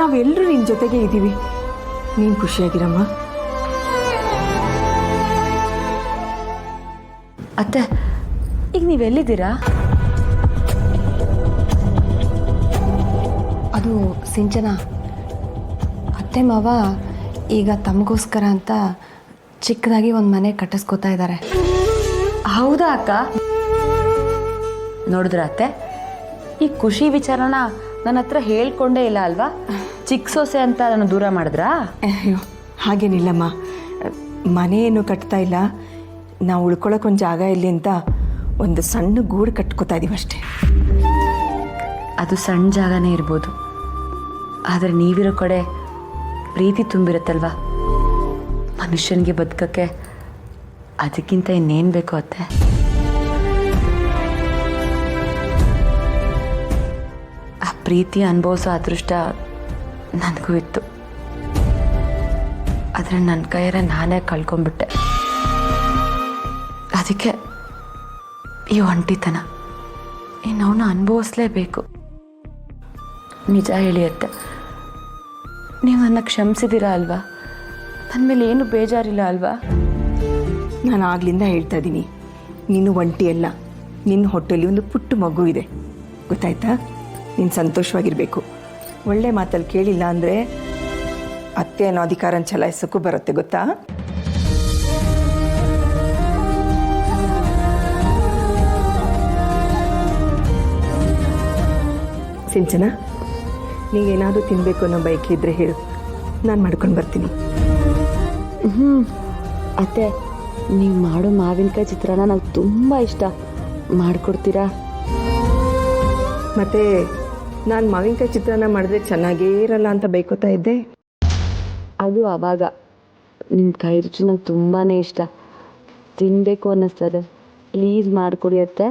ನಾವೆಲ್ಲರೂ ನಿನ್ನ ಜೊತೆಗೆ ಇದ್ದೀವಿ. ನೀನು ಖುಷಿಯಾಗಿರಮ್ಮ. ಅತ್ತೆ, ಈಗ ನೀವೆಲ್ಲಿದ್ದೀರಾ? ಅದು ಸಿಂಚನ, ಅತ್ತೆ ಮಾವ ಈಗ ತಮಗೋಸ್ಕರ ಅಂತ ಚಿಕ್ಕದಾಗಿ ಒಂದು ಮನೆ ಕಟ್ಟಿಸ್ಕೊತಾ ಇದ್ದಾರೆ. ಹೌದಾ ಅಕ್ಕ? ನೋಡಿದ್ರ ಅತ್ತೆ, ಈ ಖುಷಿ ವಿಚಾರನ ನನ್ನ ಹತ್ರ ಹೇಳ್ಕೊಂಡೇ ಇಲ್ಲ ಅಲ್ವಾ? ಚಿಕ್ಕ ಸೊಸೆ ಅಂತ ನಾನು ದೂರ ಮಾಡಿದ್ರಾ? ಅಯ್ಯೋ ಹಾಗೇನಿಲ್ಲಮ್ಮ, ಮನೆ ಏನು ಕಟ್ತಾ ಇಲ್ಲ. ನಾವು ಉಳ್ಕೊಳ್ಳೋಕೊಂದು ಜಾಗ ಇಲ್ಲಿ ಅಂತ ಒಂದು ಸಣ್ಣ ಗೂಡು ಕಟ್ಕೋತಾ ಇದೀವಿ ಅಷ್ಟೇ. ಅದು ಸಣ್ಣ ಜಾಗನೇ ಇರ್ಬೋದು, ಆದರೆ ನೀವಿರೋ ಕಡೆ ಪ್ರೀತಿ ತುಂಬಿರುತ್ತಲ್ವಾ? ಮನುಷ್ಯನಿಗೆ ಬದುಕಕ್ಕೆ ಅದಕ್ಕಿಂತ ಇನ್ನೇನು ಬೇಕು ಅತ್ತೆ? ಆ ಪ್ರೀತಿ ಅನುಭವಿಸೋ ಅದೃಷ್ಟ ನನಗೂ ಇತ್ತು, ಆದರೆ ನನ್ನ ಕೈಯಾರೆ ನಾನೇ ಕಳ್ಕೊಂಡ್ಬಿಟ್ಟೆ. ಅದಕ್ಕೆ ಈ ಒಂಟಿತನ ಇನ್ನವನ್ನ ಅನುಭವಿಸ್ಲೇಬೇಕು. ನಿಜ ಹೇಳಿ ಅತ್ತೆ, ನೀವು ನನ್ನ ಕ್ಷಮಿಸಿದ್ದೀರಾ ಅಲ್ವಾ? ನನ್ನ ಮೇಲೆ ಏನು ಬೇಜಾರಿಲ್ಲ ಅಲ್ವಾ? ನಾನು ಆಗ್ಲಿಂದ ಹೇಳ್ತಾ ಇದ್ದೀನಿ, ನೀನು ಒಂಟಿ ಅಲ್ಲ. ನಿನ್ನ ಹೊಟ್ಟೆಲಿ ಒಂದು ಪುಟ್ಟ ಮಗು ಇದೆ, ಗೊತ್ತಾಯ್ತಾ? ನೀನು ಸಂತೋಷವಾಗಿರಬೇಕು. ಒಳ್ಳೆ ಮಾತಲ್ಲಿ ಕೇಳಿಲ್ಲ ಅಂದರೆ ಅತ್ತೆ ಅನ್ನೋ ಅಧಿಕಾರನ ಚಲಾಯಿಸೋಕ್ಕೂ ಬರುತ್ತೆ, ಗೊತ್ತಾ? ಸಿಂಚನ, ನೀವೇನಾದರೂ ತಿನ್ನಬೇಕು ಅನ್ನೋ ಬಯಕೆ ಇದ್ದರೆ ಹೇಳು, ನಾನು ಮಾಡ್ಕೊಂಡು ಬರ್ತೀನಿ. ಅತ್ತೆ, ನೀವು ಮಾಡೋ ಮಾವಿನಕಾಯಿ ಚಿತ್ರಾನ್ನ ನಂಗೆ ತುಂಬ ಇಷ್ಟ, ಮಾಡಿಕೊಡ್ತೀರಾ? ಮತ್ತು ನಾನು ಮಾವಿನಕಾಯಿ ಚಿತ್ರಾನ್ನ ಮಾಡಿದ್ರೆ ಚೆನ್ನಾಗೇ ಇರಲ್ಲ ಅಂತ ಬೈಕೋತಾ ಇದ್ದೆ. ಅದು ಆವಾಗ ನಿಮ್ಮ ಕೈ ರುಚಿ ನಂಗೆ ತುಂಬಾ ಇಷ್ಟ, ತಿನ್ನಬೇಕು ಅನ್ನಿಸ್ತದೆ. ಪ್ಲೀಸ್ ಮಾಡಿಕೊಡಿ ಅತ್ತೆ.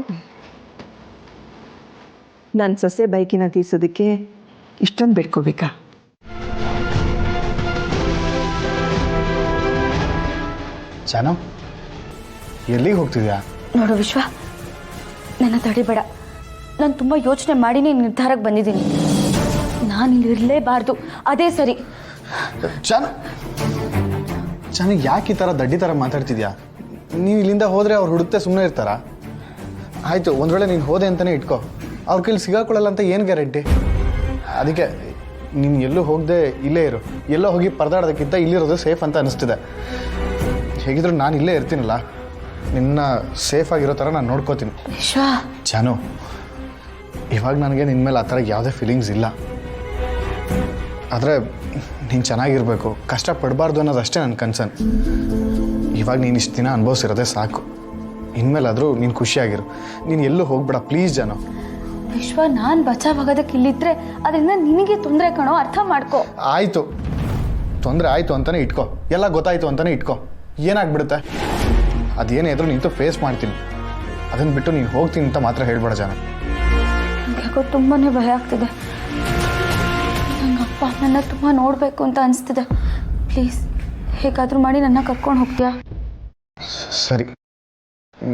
ನನ್ನ ಸೊಸೆ ಬೈಕಿನ ತೀರ್ಸೋದಕ್ಕೆ ಇಷ್ಟೊಂದು ಬೇಡ್ಕೋಬೇಕಾ? ಜಾನು, ಎಲ್ಲಿಗೆ ಹೋಗ್ತಿದ್ಯಾ? ನೋಡು ವಿಶ್ವ, ನನ್ನ ತಡಿಬೇಡ. ನಾನು ತುಂಬ ಯೋಚನೆ ಮಾಡಿನೇ ನಿರ್ಧಾರಕ್ಕೆ ಬಂದಿದ್ದೀನಿ. ನಾನು ಇಲ್ಲಿ ಇರಲೇಬಾರ್ದು, ಅದೇ ಸರಿ. ಜಾನು, ಯಾಕೆ ಈ ಥರ ದಡ್ಡಿ ಥರ ಮಾತಾಡ್ತಿದ್ಯಾ? ನೀನು ಇಲ್ಲಿಂದ ಹೋದರೆ ಅವ್ರು ಹುಡುಕ್ತೆ ಸುಮ್ಮನೆ ಇರ್ತಾರಾ? ಆಯಿತು, ಒಂದು ವೇಳೆ ನೀನು ಹೋದೆ ಅಂತಲೇ ಇಟ್ಕೋ, ಅವ್ರ ಕೈಲಿ ಸಿಗಾಕೊಳ್ಳಲ್ಲ ಅಂತ ಏನು ಗ್ಯಾರಂಟಿ? ಅದಕ್ಕೆ ನೀನು ಎಲ್ಲೂ ಹೋಗದೆ ಇಲ್ಲೇ ಇರು. ಎಲ್ಲೋ ಹೋಗಿ ಪರದಾಡೋದಕ್ಕಿಂತ ಇಲ್ಲಿರೋದು ಸೇಫ್ ಅಂತ ಅನಿಸ್ತಿದೆ. ಹೇಗಿದ್ರು ನಾನು ಇಲ್ಲೇ ಇರ್ತೀನಲ್ಲ, ನಿನ್ನ ಸೇಫ್ ಆಗಿರೋ ಥರ ನಾನು ನೋಡ್ಕೋತೀನಿ. ವಿಶ್ವ, ಜಾನು, ಇವಾಗ ನನಗೆ ನಿನ್ನ ಮೇಲೆ ಆ ಥರ ಯಾವುದೇ ಫೀಲಿಂಗ್ಸ್ ಇಲ್ಲ. ಆದರೆ ನೀನು ಚೆನ್ನಾಗಿರಬೇಕು, ಕಷ್ಟಪಡಬಾರ್ದು ಅನ್ನೋದು ಅಷ್ಟೇ ನನ್ನ ಕನ್ಸರ್ನ್. ಇವಾಗ ನೀನು ಇಷ್ಟು ದಿನ ಅನುಭವಿಸಿರೋದೇ ಸಾಕು. ಇನ್ಮೇಲಾದರೂ ನೀನು ಖುಷಿಯಾಗಿರು. ನೀನು ಎಲ್ಲೂ ಹೋಗ್ಬೇಡ ಪ್ಲೀಸ್ ಜಾನು. ವಿಶ್ವ, ನಾನು ಬಚಾವಾಗೋದಕ್ಕೆ ಇಲ್ಲಿದ್ರೆ ಅದರಿಂದ ನಿನಗೆ ತೊಂದರೆ ಕಾಣೋ, ಅರ್ಥ ಮಾಡ್ಕೋ. ಆಯಿತು, ತೊಂದರೆ ಆಯಿತು ಅಂತಲೇ ಇಟ್ಕೋ, ಎಲ್ಲ ಗೊತ್ತಾಯಿತು ಅಂತಲೇ ಇಟ್ಕೋ. ಏನಾಗ್ಬಿಡುತ್ತೆ? ಅದೇನೇ ಇದ್ರೂ ನಿಂತು ಫೇಸ್ ಮಾಡ್ತೀನಿ. ಅದನ್ನು ಬಿಟ್ಟು ನೀನು ಹೋಗ್ತೀನಿ ಅಂತ ಮಾತ್ರ ಹೇಳ್ಬೇಡ ಜಾನು. ಯಾಕೋ ತುಂಬಾ ಭಯ ಆಗ್ತಿದೆ. ನಂಗೆ ಅಪ್ಪ ಅಮ್ಮನ್ನ ತುಂಬ ನೋಡಬೇಕು ಅಂತ ಅನಿಸ್ತಿದೆ. ಪ್ಲೀಸ್ ಹೇಗಾದರೂ ಮಾಡಿ ನನ್ನ ಕರ್ಕೊಂಡು ಹೋಗ್ತೀಯಾ? ಸರಿ,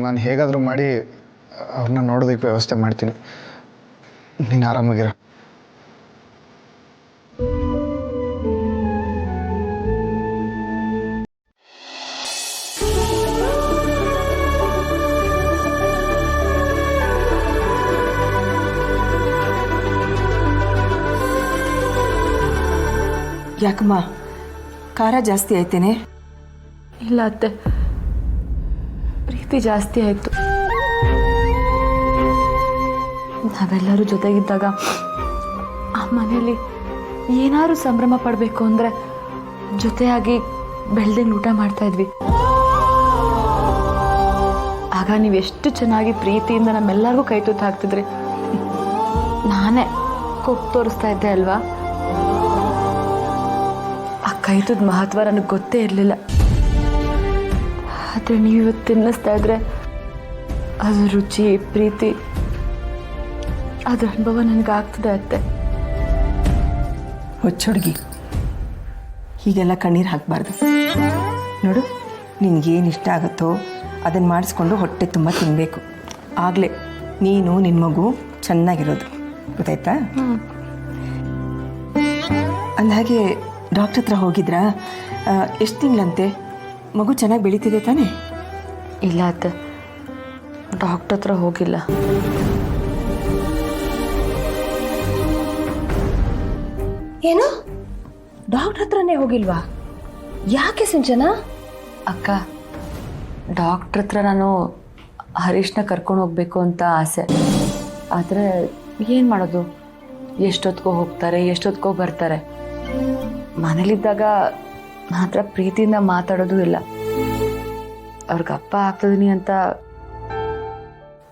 ನಾನು ಹೇಗಾದರೂ ಮಾಡಿ ಅವ್ರನ್ನ ನೋಡೋದಕ್ಕೆ ವ್ಯವಸ್ಥೆ ಮಾಡ್ತೀನಿ. ನೀನು ಆರಾಮಾಗಿರ. ಯಾಕಮ್ಮ, ಖಾರ ಜಾಸ್ತಿ ಆಯ್ತೇನೆ? ಇಲ್ಲ ಅತ್ತೆ, ಪ್ರೀತಿ ಜಾಸ್ತಿ ಆಯಿತು. ನಾವೆಲ್ಲರೂ ಜೊತೆಗಿದ್ದಾಗ ಆ ಮನೇಲಿ ಏನಾದ್ರು ಸಂಭ್ರಮ ಪಡಬೇಕು ಅಂದರೆ ಜೊತೆಯಾಗಿ ಬೆಳ್ದಂಗೆ ಊಟ ಮಾಡ್ತಾಯಿದ್ವಿ. ಆಗ ನೀವು ಎಷ್ಟು ಚೆನ್ನಾಗಿ ಪ್ರೀತಿಯಿಂದ ನಮ್ಮೆಲ್ಲರಿಗೂ ಕೈ ತುತ್ತು ಹಾಕ್ತಿದ್ರಿ. ನಾನೇ ಕೋಪ ತೋರಿಸ್ತಾ ಇದ್ದೆ ಅಲ್ವಾ? ಆ ಕೈ ತುತ್ತು ಮಹತ್ವ ನನಗೆ ಗೊತ್ತೇ ಇರಲಿಲ್ಲ. ಆದರೆ ನೀವು ಇವತ್ತು ತಿನ್ನಿಸ್ತಾ ಇದ್ರೆ ಅದು ರುಚಿ, ಪ್ರೀತಿ, ಅದ್ರ ಅನುಭವ ನನಗಾಗ್ತದೆ ಅತ್ತೆ. ಹುಚ್ಚುಡುಗಿ, ಹೀಗೆಲ್ಲ ಕಣ್ಣೀರು ಹಾಕಬಾರ್ದು. ನೋಡು, ನಿನಗೇನು ಇಷ್ಟ ಆಗುತ್ತೋ ಅದನ್ನು ಮಾಡಿಸ್ಕೊಂಡು ಹೊಟ್ಟೆ ತುಂಬ ತಿನ್ನಬೇಕು. ಆಗಲೇ ನೀನು ನಿನ್ನ ಮಗು ಚೆನ್ನಾಗಿರೋದು, ಗೊತ್ತಾಯ್ತಾ? ಅಂದಹಾಗೆ ಡಾಕ್ಟ್ರ್ ಹತ್ರ ಹೋಗಿದ್ರಾ? ಎಷ್ಟು ತಿಂಗಳಂತೆ? ಮಗು ಚೆನ್ನಾಗಿ ಬೆಳೀತಿದೆ ತಾನೇ? ಇಲ್ಲ ಅತ್ತೆ, ಡಾಕ್ಟರ್ ಹತ್ರ ಹೋಗಿಲ್ಲ. ಏನು ಡಾಕ್ಟ್ರ್ ಹತ್ರನೇ ಹೋಗಿಲ್ವಾ? ಯಾಕೆ ಸಿಂಚನಾ? ಅಕ್ಕ, ಡಾಕ್ಟ್ರ್ ಹತ್ರ ನಾನು ಹರೀಶ್ನ ಕರ್ಕೊಂಡು ಹೋಗಬೇಕು ಅಂತ ಆಸೆ. ಆದರೆ ಏನು ಮಾಡೋದು, ಎಷ್ಟೊತ್ತಿಗೋ ಹೋಗ್ತಾರೆ, ಎಷ್ಟೊತ್ತಿಗೋ ಬರ್ತಾರೆ. ಮನೇಲಿದ್ದಾಗ ನನ್ನ ಹತ್ರ ಪ್ರೀತಿಯಿಂದ ಮಾತಾಡೋದು ಇಲ್ಲ. ಅವ್ರಿಗೆ ಅಪ್ಪ ಆಗ್ತಿದ್ದೀನಿ ಅಂತ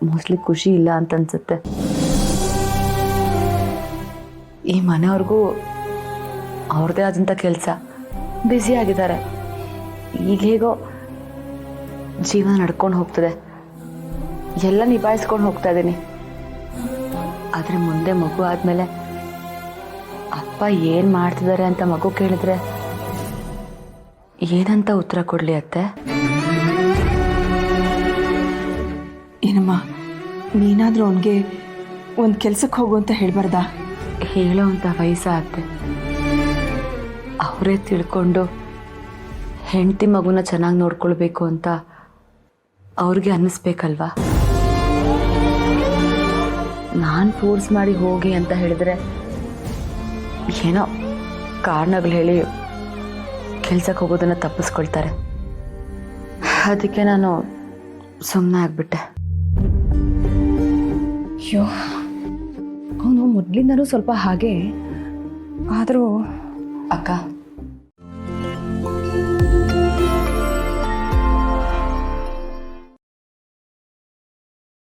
ಮೋಸ್ಟ್ಲಿ ಖುಷಿ ಇಲ್ಲ ಅಂತ ಅನ್ಸುತ್ತೆ. ಈ ಮನೆಯವ್ರಿಗೂ ಅವ್ರದ್ದೇ ಆದಂಥ ಕೆಲಸ, ಬ್ಯುಸಿ ಆಗಿದ್ದಾರೆ. ಈಗ ಹೇಗೋ ಜೀವನ ನಡ್ಕೊಂಡು ಹೋಗ್ತದೆ, ಎಲ್ಲ ನಿಭಾಯಿಸ್ಕೊಂಡು ಹೋಗ್ತಾ ಇದ್ದೀನಿ. ಆದರೆ ಮುಂದೆ ಮಗು ಆದಮೇಲೆ ಅಪ್ಪ ಏನು ಮಾಡ್ತಿದ್ದಾರೆ ಅಂತ ಮಗು ಕೇಳಿದ್ರೆ ಏನಂತ ಉತ್ತರ ಕೊಡಲಿ ಅತ್ತೆ? ಏನಮ್ಮ, ನೀನಾದರೂ ಅವನಿಗೆ ಒಂದು ಕೆಲಸಕ್ಕೆ ಹೋಗು ಅಂತ ಹೇಳ್ಬಾರ್ದಾ? ಹೇಳೋ ಅಂಥ ವಯಸ್ಸಾಗತ್ತೆ. ಅವರೇ ತಿಳ್ಕೊಂಡು ಹೆಂಡತಿ ಮಗುನ ಚೆನ್ನಾಗಿ ನೋಡ್ಕೊಳ್ಬೇಕು ಅಂತ ಅವ್ರಿಗೆ ಅನ್ನಿಸ್ಬೇಕಲ್ವಾ? ನಾನು ಫೋರ್ಸ್ ಮಾಡಿ ಹೋಗಿ ಅಂತ ಹೇಳಿದ್ರೆ ಏನೋ ಕಾರಣಗಳು ಹೇಳಿ ಕೆಲ್ಸಕ್ಕೆ ಹೋಗೋದನ್ನು ತಪ್ಪಿಸ್ಕೊಳ್ತಾರೆ. ಅದಕ್ಕೆ ನಾನು ಸುಮ್ಮನೆ ಆಗ್ಬಿಟ್ಟೆ. ಅಯ್ಯೋ, ಅವನು ಮೊದಲಿಂದನೂ ಸ್ವಲ್ಪ ಹಾಗೆ. ಆದರೂ ಅಕ್ಕ,